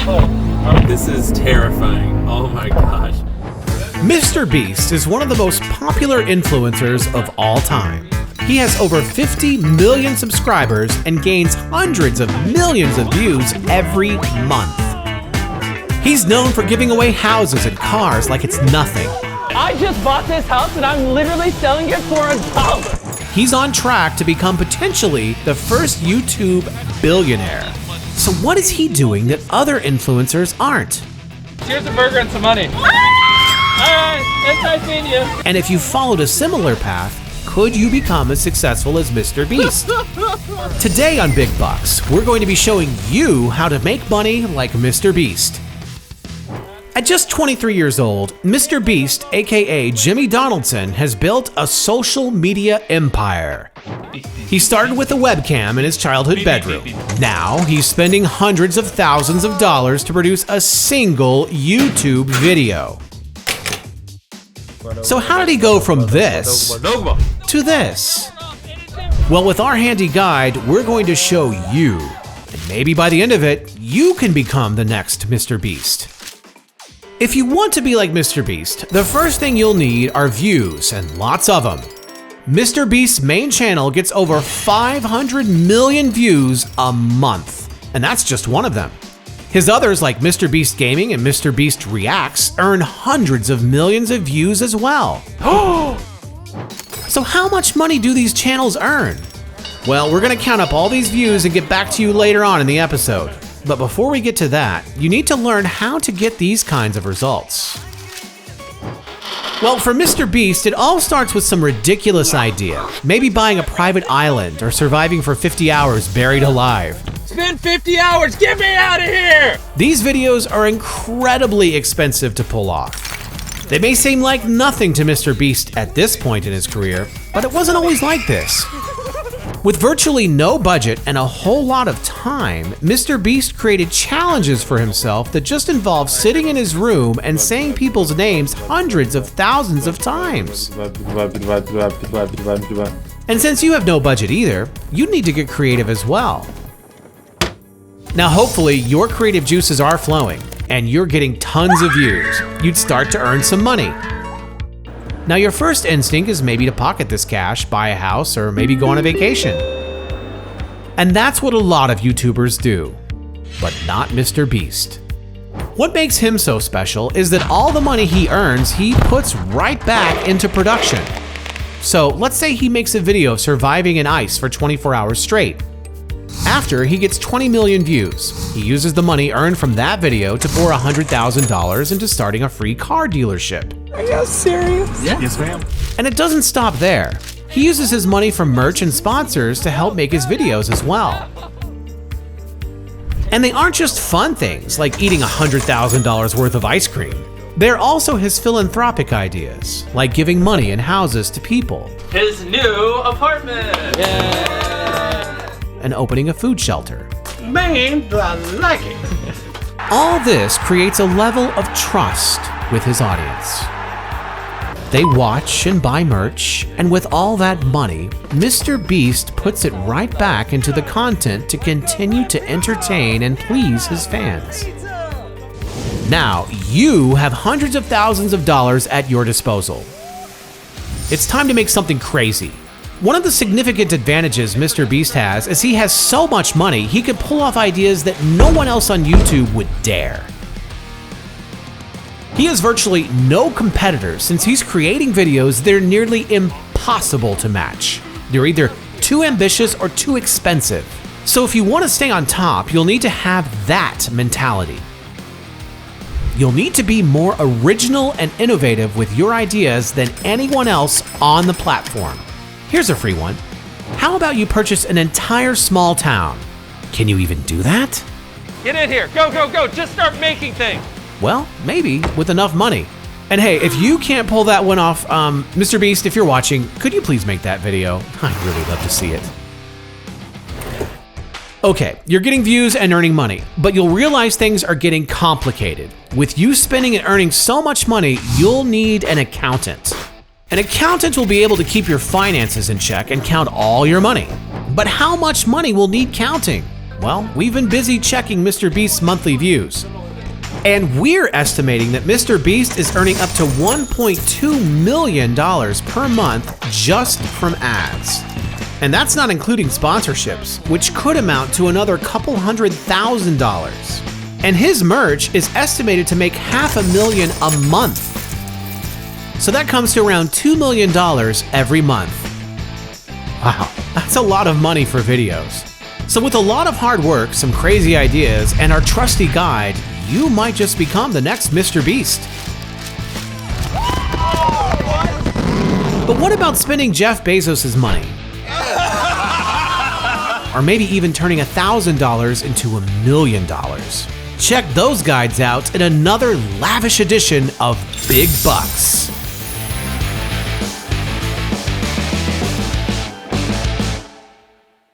This is terrifying. Oh my gosh. MrBeast is one of the most popular influencers of all time. He has over 50 million subscribers and gains hundreds of millions of views every month. He's known for giving away houses and cars like it's nothing. I just bought this house and I'm literally selling it for $1. He's on track to become potentially the first YouTube billionaire. So what is he doing that other influencers aren't? Here's a burger and some money. Alright, it's nice meeting you. And if you followed a similar path, could you become as successful as MrBeast? Today on Big Bucks, we're going to be showing you how to make money like MrBeast. At just 23 years old, MrBeast, aka Jimmy Donaldson, has built a social media empire. He started with a webcam in his childhood bedroom. Now he's spending hundreds of thousands of dollars to produce a single YouTube video. So how did he go from this to this? Well, with our handy guide, we're going to show you. And maybe by the end of it, you can become the next MrBeast. If you want to be like MrBeast, the first thing you'll need are views, and lots of them. MrBeast's main channel gets over 500 million views a month, and that's just one of them. His others like MrBeast Gaming and MrBeast Reacts earn hundreds of millions of views as well. So how much money do these channels earn? Well, we're gonna count up all these views and get back to you later on in the episode. But before we get to that, you need to learn how to get these kinds of results. Well, for MrBeast, it all starts with some ridiculous idea. Maybe buying a private island or surviving for 50 hours buried alive. It's been 50 hours, get me out of here! These videos are incredibly expensive to pull off. They may seem like nothing to MrBeast at this point in his career, but it wasn't always like this. With virtually no budget and a whole lot of time, MrBeast created challenges for himself that just involve sitting in his room and saying people's names hundreds of thousands of times. And since you have no budget either, you need to get creative as well. Now hopefully your creative juices are flowing and you're getting tons of views. You'd start to earn some money. Now your first instinct is maybe to pocket this cash, buy a house, or maybe go on a vacation. And that's what a lot of YouTubers do, but not MrBeast. What makes him so special is that all the money he earns, he puts right back into production. So let's say he makes a video surviving in ice for 24 hours straight. After he gets 20 million views, he uses the money earned from that video to pour $100,000 into starting a free car dealership. Are you serious? Yeah. Yes, ma'am. And it doesn't stop there. He uses his money from merch and sponsors to help make his videos as well. And they aren't just fun things like eating $100,000 worth of ice cream. They're also his philanthropic ideas, like giving money and houses to people. His new apartment! Yeah. And opening a food shelter. Man, I like it. All this creates a level of trust with his audience. They watch and buy merch, and with all that money, MrBeast puts it right back into the content to continue to entertain and please his fans. Now, you have hundreds of thousands of dollars at your disposal. It's time to make something crazy. One of the significant advantages MrBeast has is he has so much money, he could pull off ideas that no one else on YouTube would dare. He has virtually no competitors since he's creating videos that are nearly impossible to match. They're either too ambitious or too expensive. So if you want to stay on top, you'll need to have that mentality. You'll need to be more original and innovative with your ideas than anyone else on the platform. Here's a free one. How about you purchase an entire small town? Can you even do that? Get in here, go, go, go, just start making things. Well, maybe with enough money. And hey, if you can't pull that one off, MrBeast, if you're watching, could you please make that video? I'd really love to see it. Okay, you're getting views and earning money, but you'll realize things are getting complicated. With you spending and earning so much money, you'll need an accountant. An accountant will be able to keep your finances in check and count all your money. But how much money will need counting? Well, we've been busy checking MrBeast's monthly views. And we're estimating that MrBeast is earning up to $1.2 million per month just from ads. And that's not including sponsorships, which could amount to another couple $100,000. And his merch is estimated to make $500,000 a month. So that comes to around $2 million every month. Wow, that's a lot of money for videos. So with a lot of hard work, some crazy ideas, and our trusty guide, you might just become the next MrBeast. But what about spending Jeff Bezos' money? Or maybe even turning $1,000 into $1 million. Check those guides out in another lavish edition of Big Bucks.